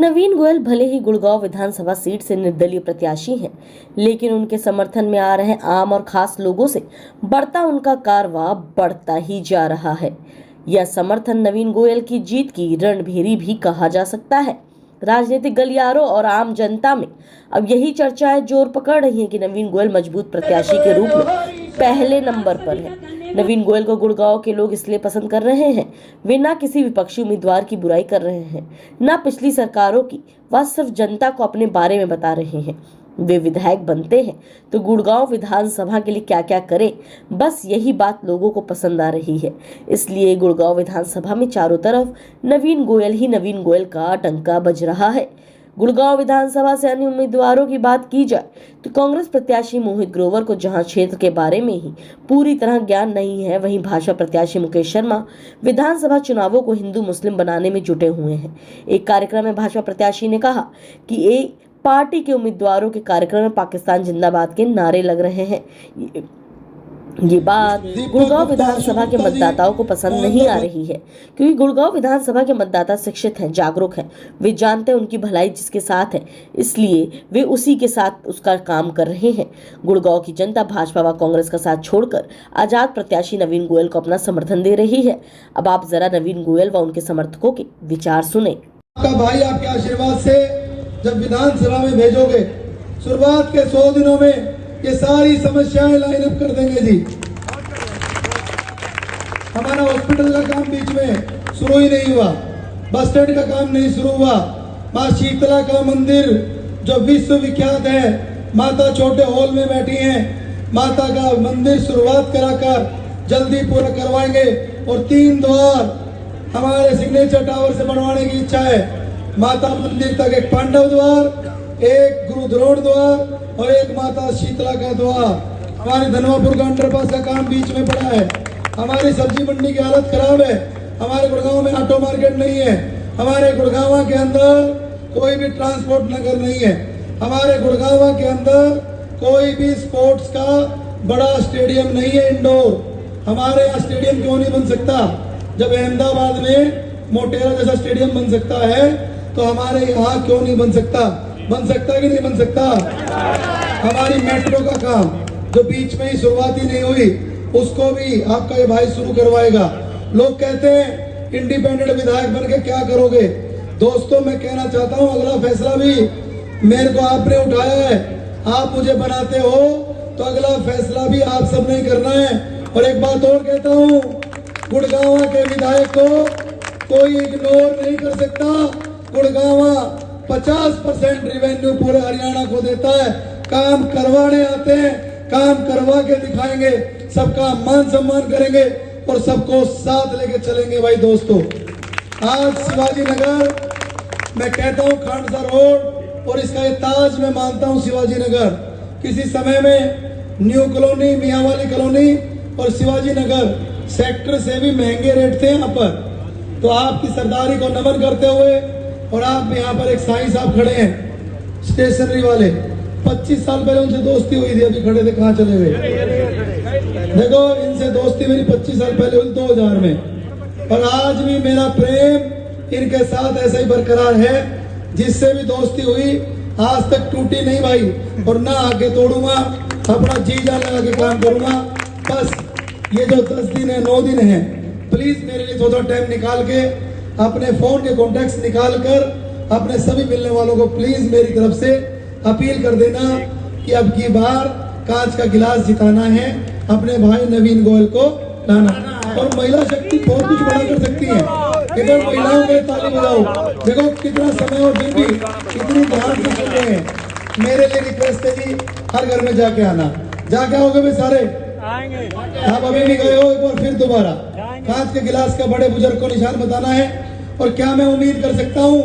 नवीन गोयल भले ही गुड़गांव विधानसभा सीट से निर्दलीय प्रत्याशी हैं, लेकिन उनके समर्थन में आ रहे आम और खास लोगों से बढ़ता उनका कारवां बढ़ता ही जा रहा है। यह समर्थन नवीन गोयल की जीत की रणभेरी भी कहा जा सकता है। राजनीतिक गलियारों और आम जनता में अब यही चर्चाएं जोर पकड़ रही हैं कि नवीन गोयल मजबूत प्रत्याशी के रूप में पहले नंबर पर है। नवीन गोयल को गुड़गांव के लोग इसलिए पसंद कर रहे हैं, वे ना किसी विपक्षी उम्मीदवार की बुराई कर रहे हैं, ना पिछली सरकारों की, वह सिर्फ जनता को अपने बारे में बता रहे हैं। वे विधायक बनते हैं तो गुड़गांव विधानसभा के लिए क्या क्या करें, बस यही बात लोगों को पसंद आ रही है। इसलिए गुड़गांव विधानसभा में चारों तरफ नवीन गोयल का डंका बज रहा है। गुड़गांव विधानसभा से अन्य उम्मीदवारों की बात की जाए तो कांग्रेस प्रत्याशी मोहित ग्रोवर को जहां क्षेत्र के बारे में ही पूरी तरह ज्ञान नहीं है, वहीं भाजपा प्रत्याशी मुकेश शर्मा विधानसभा चुनावों को हिंदू मुस्लिम बनाने में जुटे हुए हैं। एक कार्यक्रम में भाजपा प्रत्याशी ने कहा कि एक पार्टी के उम्मीदवारों के कार्यक्रम में पाकिस्तान जिंदाबाद के नारे लग रहे हैं। ये बात गुड़गांव विधानसभा के मतदाताओं को पसंद नहीं आ रही है, क्योंकि गुड़गांव विधानसभा के मतदाता शिक्षित हैं, जागरूक हैं, वे जानते हैं उनकी भलाई जिसके साथ है, इसलिए वे उसी के साथ उसका काम कर रहे हैं। गुड़गांव की जनता भाजपा व कांग्रेस का साथ छोड़कर आजाद प्रत्याशी नवीन गोयल को अपना समर्थन दे रही है। अब आप जरा नवीन गोयल व उनके समर्थकों के विचार सुने। आपका भाई आपके आशीर्वाद से जब विधानसभा में भेजोगे, शुरुआत के 100 दिनों में ये सारी समस्याएं लाइन अप कर देंगे जी। हमारा हॉस्पिटल का काम बीच में शुरू ही नहीं हुआ, बस स्टैंड का काम नहीं शुरू हुआ, माँ शीतला का मंदिर जो विश्व विख्यात है, माता छोटे हॉल में बैठी हैं, माता का मंदिर शुरुआत कराकर जल्दी पूरा करवाएंगे। और 3 द्वार हमारे सिग्नेचर टावर से बनवाने की इच्छा है। माता मंदिर तक एक पांडव द्वार, एक गुरु द्रोण द्वार और एक माता शीतला का द्वार। हमारे धनवापुर का अंडरपास का काम बीच में पड़ा है। हमारी सब्जी मंडी की हालत खराब है। हमारे गुड़गांव में ऑटो मार्केट नहीं है। हमारे गुड़गांव के अंदर कोई भी ट्रांसपोर्ट नगर नहीं है। हमारे गुड़गांव के अंदर कोई भी स्पोर्ट्स का बड़ा स्टेडियम नहीं है, इंडोर। हमारे यहाँ स्टेडियम क्यों नहीं बन सकता? जब अहमदाबाद में मोटेरा जैसा स्टेडियम बन सकता है तो हमारे यहाँ क्यों नहीं बन सकता? बन सकता कि नहीं बन सकता? हमारी मेट्रो का काम जो बीच में ही शुरुआत ही नहीं हुई, उसको भी आपका ये भाई शुरू करवाएगा। लोग कहते हैं इंडिपेंडेंट विधायक बन के क्या करोगे? दोस्तों, मैं कहना चाहता हूँ, अगला फैसला भी मेरे को आपने उठाया है। आप मुझे बनाते हो तो अगला फैसला भी आप सब नहीं करना है। और एक बात और कहता हूँ, गुड़गांव के विधायक को कोई इग्नोर नहीं कर सकता। गुड़गांव 50% रिवेन्यू पूरे हरियाणा को देता है। काम करवाने आते हैं, काम करवा के दिखाएंगे, सबका मान सम्मान करेंगे और सबको साथ लेके चलेंगे। भाई दोस्तों, आज शिवाजी नगर मैं कहता हूँ खांडसा रोड और इसका ये ताज मैं मानता हूँ शिवाजी नगर। किसी समय में न्यू कॉलोनी, मियावाली कॉलोनी और शिवाजी नगर सेक्टर से भी महंगे रेट थे यहाँ पर। तो आपकी सरदारी को नमन करते हुए, और आप यहाँ पर एक साईं साहब खड़े हैं स्टेशनरी वाले, 25 साल पहले उनसे दोस्ती हुई थी, अभी खड़े थे, कहाँ चले गए? देखो, इनसे दोस्ती मेरी 25 साल पहले हुई 2000 में, और आज भी मेरा प्रेम इनके साथ ऐसा ही बरकरार है। जिससे भी दोस्ती हुई आज तक टूटी नहीं भाई, और ना आगे तोड़ूंगा, अपना जी जान लगा के काम करूंगा। बस ये जो 10 दिन है, 9 दिन है, प्लीज मेरे लिए थोड़ा टाइम निकाल के अपने फोन के कॉन्टेक्ट निकाल कर अपने सभी मिलने वालों को प्लीज मेरी तरफ से अपील कर देना कि अब की बार कांच का गिलास जिताना है, अपने भाई नवीन गोयल को लाना। और महिला शक्ति बहुत कुछ बड़ा कर सकती है। इधर महिलाओं के ताली बजाओ। देखो कितना समय और फिर भी इतनी ध्यान से सुन रहे हैं। मेरे लिए रिक्वेस्ट है जी, हर घर में जाके आना। जाके आओगे भी सारे? आप अभी भी गए हो, एक बार फिर दोबारा कांच के गिलास का बड़े बुजुर्ग को निशान बताना है। और क्या मैं उम्मीद कर सकता हूं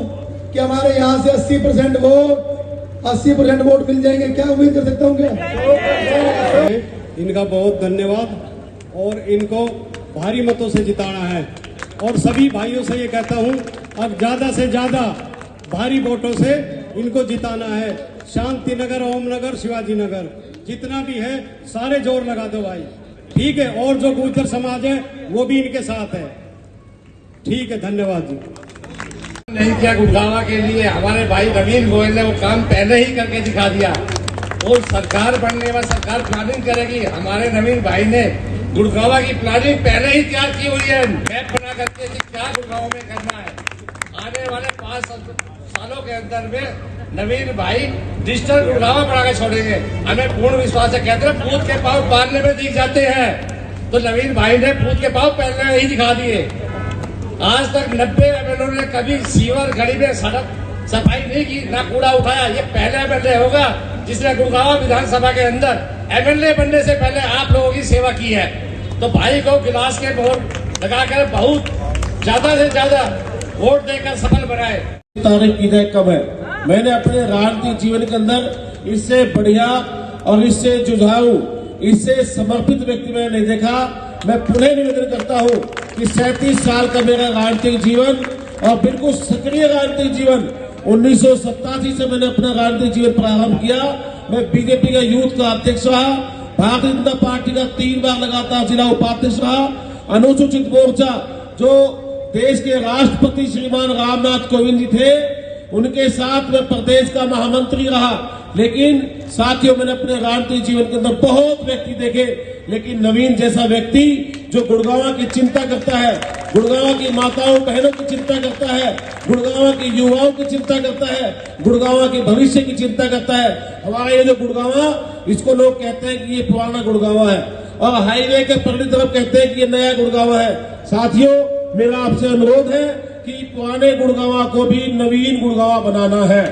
कि हमारे यहाँ से 80% वोट मिल जाएंगे? क्या उम्मीद कर सकता हूं? क्या इनका बहुत धन्यवाद और इनको भारी मतों से जिताना है। और सभी भाइयों से ये कहता हूं, अब ज्यादा से ज्यादा भारी वोटों से इनको जिताना है। शांति नगर, ओम नगर, शिवाजी नगर, जितना भी है सारे जोर लगा दो भाई, ठीक है? और जो गुर्जर समाज है वो भी इनके साथ है, ठीक है? धन्यवाद जी। नहीं किया गुड़गांव के लिए। हमारे भाई नवीन गोयल ने वो काम पहले ही करके दिखा दिया। और सरकार बनने के बाद सरकार प्लानिंग करेगी। हमारे नवीन भाई ने गुड़गांव की प्लानिंग पहले ही तैयार की हुई है, मैप बना करके कि क्या गुड़गांव में करना है। आने वाले 5 सालों के अंदर में नवीन भाई डिजिटल गुड़गांव बना के छोड़ेंगे। हमें पूर्ण विश्वास है। कहते हैं पूत के पाँव पालने में दिख जाते हैं, तो नवीन भाई ने पूत के पाँव पहले में ही दिखा दिए। आज तक 90 एमएलए ने कभी सीवर गली में सड़क सफाई नहीं की, ना कूड़ा उठाया। ये पहले एमएलए होगा जिसने गुड़गांव विधानसभा के अंदर एमएलए बनने से पहले आप लोगों की सेवा की है। तो भाई को गिलास के वोट लगाकर बहुत ज्यादा से ज्यादा वोट देकर सफल बनाए। तारीफ की जाए कब है। मैंने अपने राजनीतिक जीवन के अंदर इससे बढ़िया और इससे जुझारू, इससे समर्पित व्यक्ति मैंने नहीं देखा। मैं पुनः निवेदन करता हूँ कि 37 साल का मेरा राजनीतिक जीवन और बिल्कुल सक्रिय राजनीतिक जीवन 1987 से मैंने अपना राजनीतिक जीवन प्रारंभ किया। मैं बीजेपी का यूथ का अध्यक्ष रहा, भारतीय जनता पार्टी का 3 बार लगातार जिला उपाध्यक्ष रहा, अनुसूचित मोर्चा जो देश के राष्ट्रपति श्रीमान रामनाथ कोविंद जी थे उनके साथ मैं प्रदेश का महामंत्री रहा। लेकिन साथियों, मैंने अपने राजनीतिक जीवन के अंदर बहुत व्यक्ति देखे, लेकिन नवीन जैसा व्यक्ति जो गुड़गांव की चिंता करता है, गुड़गांव की माताओं बहनों की चिंता करता है, गुड़गांव के युवाओं की चिंता करता है, गुड़गांव के भविष्य की चिंता करता है। हमारा ये जो गुड़गांव, इसको लोग कहते हैं कि ये पुराना गुड़गांव है, और हाईवे के पगली तरफ कहते हैं कि ये नया गुड़गांव है। साथियों, मेरा आपसे अनुरोध है कि पुराने गुड़गांव को भी नवीन गुड़गांव बनाना है,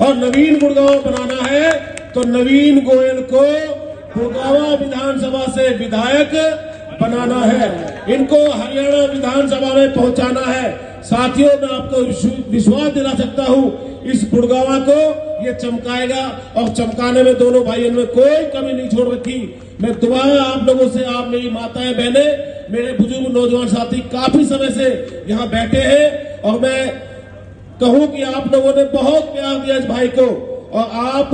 और नवीन गुड़गांव बनाना है तो नवीन गोयल को गुड़गांव विधानसभा से विधायक बनाना है, इनको हरियाणा विधानसभा में पहुंचाना है। साथियों, मैं आपको विश्वास दिला सकता हूं, इस गुड़गांव को ये चमकाएगा, और चमकाने में दोनों भाइयों में कोई कमी नहीं छोड़ रखी। मैं दोबारा आप लोगों से, आप मेरी माताएं बहनें, मेरे बुजुर्ग नौजवान साथी काफी समय से यहाँ बैठे हैं, और मैं कहूं कि आप लोगों ने बहुत प्यार दिया इस भाई को। और आप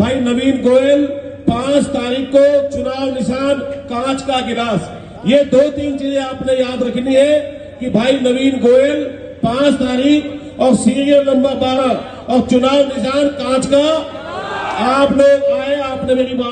भाई नवीन गोयल 5 तारीख को चुनाव निशान कांच का गिलास, ये 2-3 चीजें आपने याद रखनी है कि भाई नवीन गोयल 5 तारीख और सीरियल नंबर 12 और चुनाव निशान कांच का। आप लोग आए, आपने मेरी बात